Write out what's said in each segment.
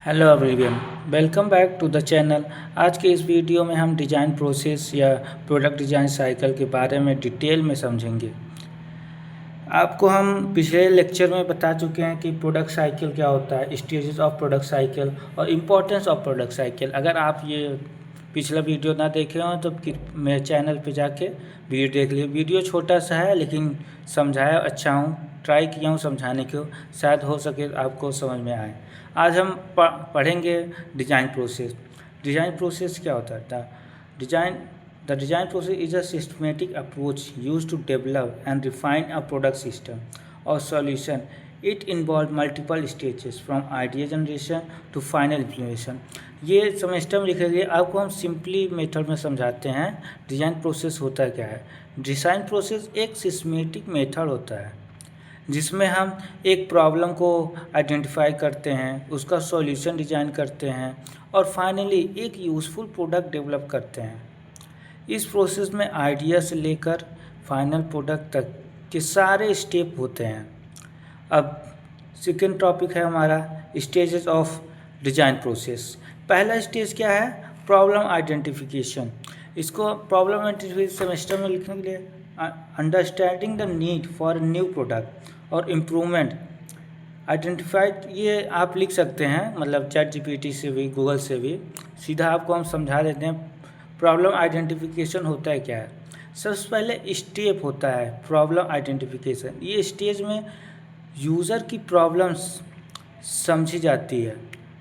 Hello everyone, welcome back to the channel. आज के इस वीडियो में हम डिज़ाइन प्रोसेस या प्रोडक्ट डिज़ाइन साइकिल के बारे में डिटेल में समझेंगे। आपको हम पिछले लेक्चर में बता चुके हैं कि प्रोडक्ट साइकिल क्या होता है, स्टेजेस ऑफ प्रोडक्ट साइकिल और इम्पोर्टेंस ऑफ प्रोडक्ट साइकिल। अगर आप ये पिछला वीडियो ना देखे हों तो मेरे चैनल पे जाके वीडियो देख लीजिए। वीडियो छोटा सा है लेकिन समझाया अच्छा हूँ, ट्राई किया हूँ समझाने को, शायद हो सके आपको समझ में आए। आज हम पढ़ेंगे डिज़ाइन प्रोसेस। डिज़ाइन प्रोसेस क्या होता है? The design process is a systematic approach used to develop and refine a product system or solution. It involves multiple stages from idea generation to final implementation. ये semester में लिखे गए, आपको हम simply method में समझाते हैं डिज़ाइन प्रोसेस होता क्या है। डिज़ाइन प्रोसेस एक सिस्टमेटिक मेथड होता है जिसमें हम एक प्रॉब्लम को आइडेंटिफाई करते हैं, उसका सॉल्यूशन डिज़ाइन करते हैं और फाइनली एक यूज़फुल प्रोडक्ट डेवलप करते हैं। इस प्रोसेस में आइडिया से लेकर फाइनल प्रोडक्ट तक के सारे स्टेप होते हैं। अब सेकेंड टॉपिक है हमारा स्टेजेस ऑफ डिज़ाइन प्रोसेस। पहला स्टेज क्या है? Problem identification. इसको प्रॉब्लम आइडेंटिफिकेशन सेमेस्टर में लिखने के लिए understanding the need for new product और इम्प्रूवमेंट आइडेंटिफाइड, ये आप लिख सकते हैं, मतलब ChatGPT से भी गूगल से भी सीधा आपको हम समझा देते हैं। प्रॉब्लम आइडेंटिफिकेशन होता है क्या है? सबसे पहले स्टेप होता है प्रॉब्लम आइडेंटिफिकेशन। ये स्टेज में यूज़र की प्रॉब्लम्स समझी जाती है,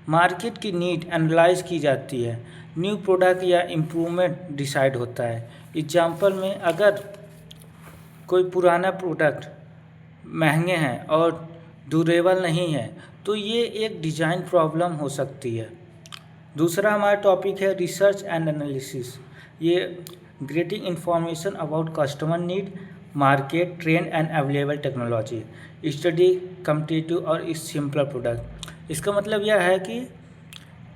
मार्केट की नीड एनालाइज की जाती है, न्यू प्रोडक्ट या इम्प्रूवमेंट डिसाइड होता है। एग्जाम्पल में अगर कोई पुराना प्रोडक्ट महंगे हैं और ड्यूरेबल नहीं है तो ये एक डिज़ाइन प्रॉब्लम हो सकती है। दूसरा हमारा टॉपिक है रिसर्च एंड एनालिसिस। ये getting information about customer need, market trend and available technology, study competitive और सिंपल प्रोडक्ट। इसका मतलब यह है कि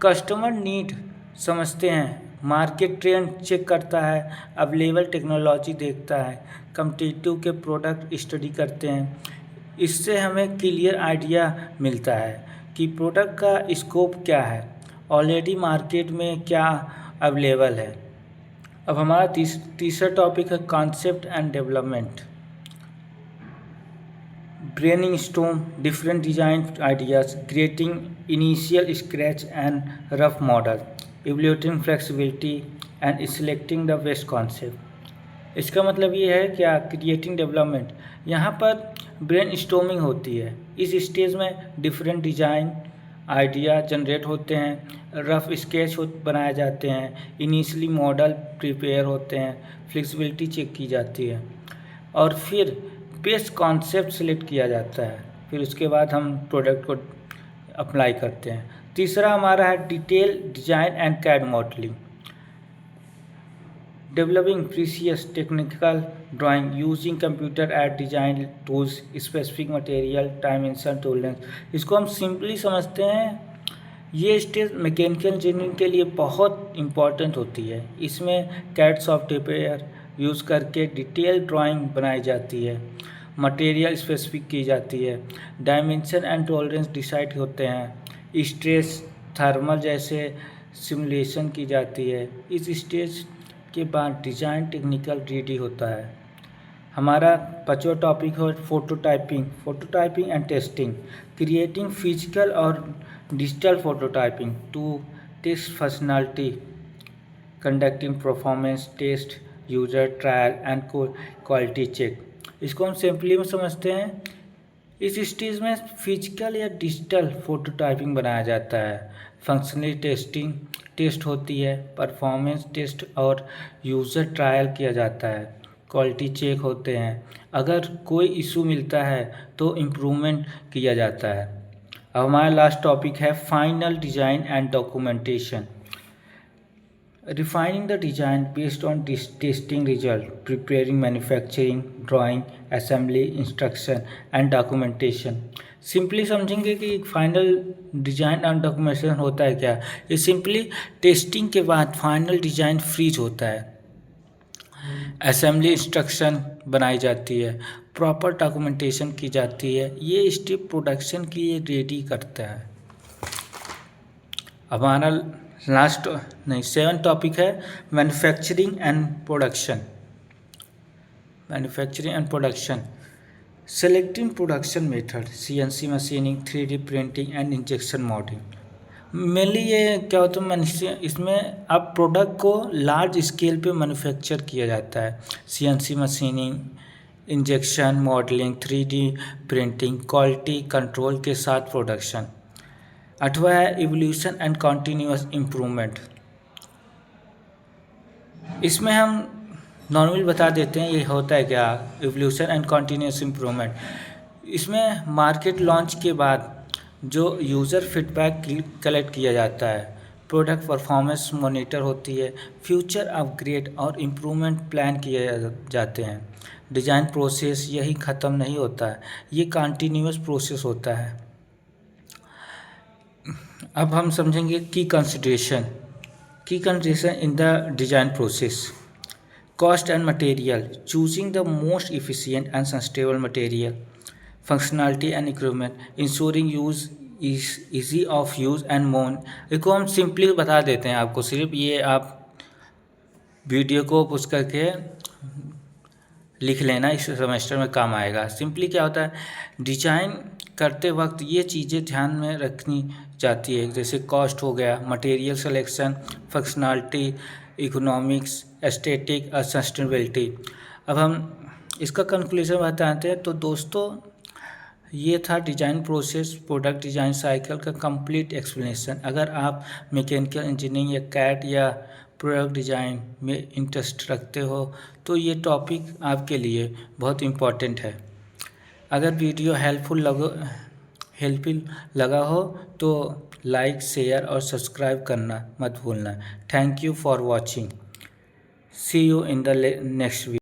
कस्टमर नीड समझते हैं, मार्केट ट्रेंड चेक करता है, अवेलेबल टेक्नोलॉजी देखता है, कम्पिटिटिव के प्रोडक्ट स्टडी करते हैं। इससे हमें क्लियर आइडिया मिलता है कि प्रोडक्ट का स्कोप क्या है, ऑलरेडी मार्केट में क्या अवेलेबल है। अब हमारा तीसरा टॉपिक है concept and development. Brainstorming different design ideas, creating initial scratch and rough model, evaluating flexibility and selecting the best concept. इसका मतलब ये है क्या? क्रिएटिंग डेवलपमेंट, यहाँ पर ब्रेनस्टॉर्मिंग होती है। इस स्टेज में डिफरेंट डिज़ाइन आइडिया जनरेट होते हैं, रफ स्केच बनाए जाते हैं, इनिशियली मॉडल प्रिपेयर होते हैं, फ्लेक्सिबिलिटी चेक की जाती है और फिर बेस्ट कॉन्सेप्ट सेलेक्ट किया जाता है। फिर उसके बाद हम प्रोडक्ट को अप्लाई करते हैं। तीसरा हमारा है detail design and CAD modelling. Developing precise technical drawing using computer aided design tools, specific material, dimension tolerance। इसको हम सिंपली समझते हैं, ये स्टेज मैकेनिकल इंजीनियरिंग के लिए बहुत इम्पॉर्टेंट होती है। इसमें कैड सॉफ्टवेयर यूज़ करके डिटेल ड्राइंग बनाई जाती है, मटेरियल स्पेसिफिक की जाती है, डायमेंशन एंड टॉलरेंस डिसाइड होते हैं, स्ट्रेस थर्मल जैसे सिमुलेशन की जाती है। इस स्टेज के बाद डिज़ाइन टेक्निकल रेडी होता है। हमारा पांचवा टॉपिक है prototyping and testing. Creating physical और digital prototyping to test functionality, conducting performance test, user trial and quality check. इसको हम सिंपली में समझते हैं, इस स्टेज में फिजिकल या डिजिटल फोटोटाइपिंग बनाया जाता है, फंक्शनल टेस्टिंग टेस्ट होती है, परफॉर्मेंस टेस्ट और यूज़र ट्रायल किया जाता है, क्वालिटी चेक होते हैं, अगर कोई इशू मिलता है तो इम्प्रूवमेंट किया जाता है। अब हमारा लास्ट टॉपिक है final design and documentation. Refining the design based on testing result, preparing manufacturing, drawing, assembly, instruction and documentation। Simply समझेंगे कि फाइनल डिज़ाइन एंड डॉक्यूमेंटेशन होता है क्या। ये सिंपली टेस्टिंग के बाद फाइनल डिज़ाइन फ्रीज होता है, असेंबली इंस्ट्रक्शन बनाई जाती है, प्रॉपर डॉक्यूमेंटेशन की जाती है। ये स्टेप प्रोडक्शन के लिए रेडी करता है। हमारा लास्ट नहीं 7 टॉपिक है manufacturing and production. Selecting production method, CNC machining, 3D printing and injection moulding. Mainly ये क्या होता है, इसमें आप प्रोडक्ट को लार्ज स्केल पे मैन्युफैक्चर किया जाता है। CNC machining, injection modelling, 3D printing, quality control के साथ प्रोडक्शन। 8वां है इवोल्यूशन एंड कॉन्टीन्यूअस इम्प्रूवमेंट। इसमें हम नॉर्मली बता देते हैं ये होता है क्या, इवोल्यूशन एंड कॉन्टीन्यूअस इम्प्रूवमेंट। इसमें मार्केट लॉन्च के बाद जो यूज़र फीडबैक कलेक्ट किया जाता है, प्रोडक्ट परफॉर्मेंस मॉनिटर होती है, फ्यूचर अपग्रेड और इम्प्रूवमेंट प्लान किए जाते हैं। डिज़ाइन प्रोसेस यही ख़त्म नहीं होता है, ये कंटिन्यूअस प्रोसेस होता है। अब हम समझेंगे की consideration in the design process. Cost and material, choosing the most efficient and sustainable material. Functionality and equipment, ensuring use is easy of use and more। इसको हम सिंपली बता देते हैं आपको, सिर्फ ये आप वीडियो को पुश करके लिख लेना, इस सेमेस्टर में काम आएगा। सिंपली क्या होता है, डिजाइन करते वक्त ये चीज़ें ध्यान में रखनी जाती है, जैसे कॉस्ट हो गया, material selection, functionality, economics, aesthetic और सस्टेनेबिलिटी। अब हम इसका कंक्लूजन बताते हैं। तो दोस्तों ये था design process product design cycle का कंप्लीट एक्सप्लेनेशन। अगर आप मैकेनिकल इंजीनियरिंग या कैड या प्रोडक्ट डिज़ाइन में इंटरेस्ट रखते हो तो ये टॉपिक आपके लिए बहुत इम्पॉर्टेंट है। अगर वीडियो हेल्पफुल लगा हो तो लाइक, शेयर और सब्सक्राइब करना मत भूलना। Thank you for watching. See you in the next video.